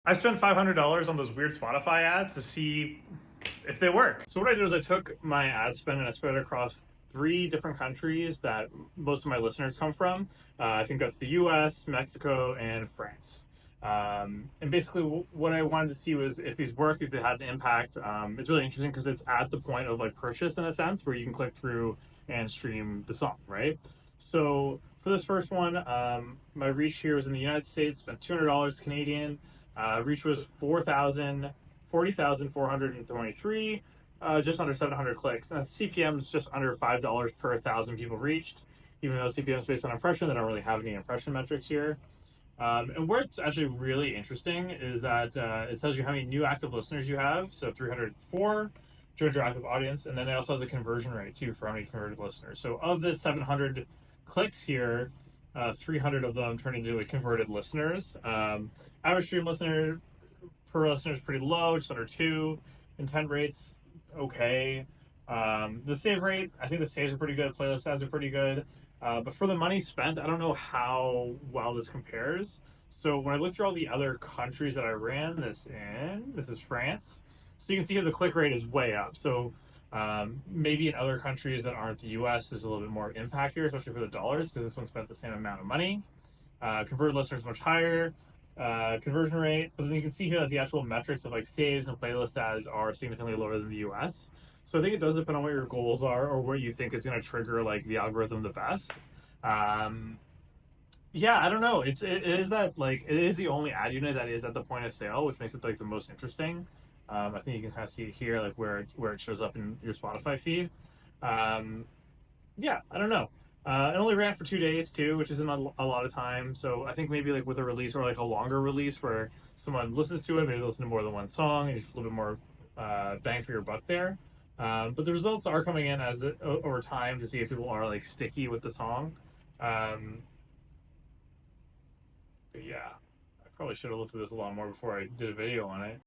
I spent $500 on those weird Spotify ads to see if they work. So what I did was I took my ad spend and I spread it across 3 different countries that most of my listeners come from. I think that's the US, Mexico, and France. And basically, what I wanted to see was if these worked, if they had an impact. It's really interesting because it's at the point of like purchase in a sense, where you can click through and stream the song, right? So for this first one, my reach here was in the United States, spent $200 Canadian. Reach was 40,423, just under 700 clicks. And CPM is just under $5 per 1,000 people reached. Even though CPM is based on impression, they don't really have any impression metrics here. And where it's actually really interesting is that it tells you how many new active listeners you have. So 304, 200 active audience, and then it also has a conversion rate too for how many converted listeners. So of the 700 clicks here, 300 of them turn into like converted listeners. Average stream listener per listener is pretty low, just under 2. Intent rates, okay. The save rate, I think the saves are pretty good. Playlist ads are pretty good. But for the money spent, I don't know how well this compares. So when I look through all the other countries that I ran this in, this is France. So you can see here the click rate is way up. So maybe in other countries that aren't the US, there's a little bit more impact here, especially for the dollars, because this one spent the same amount of money. Converted listeners much higher. Conversion rate, but then you can see here that the actual metrics of like saves and playlist ads are significantly lower than the US. So I think it does depend on what your goals are or what you think is going to trigger like the algorithm the best. Um, yeah, I don't know. It is that like it is the only ad unit that is at the point of sale, which makes it like the most interesting. I think you can kind of see it here, like where it shows up in your Spotify feed. Um, yeah, I don't know. It only ran for 2 days too, which isn't a lot of time. So I think maybe like with a release or like a longer release where someone listens to it, maybe they listen to more than one song, and you get a little bit more bang for your buck there. But the results are coming in as over time to see if people are like sticky with the song. Um, but yeah, I probably should have looked at this a lot more before I did a video on it.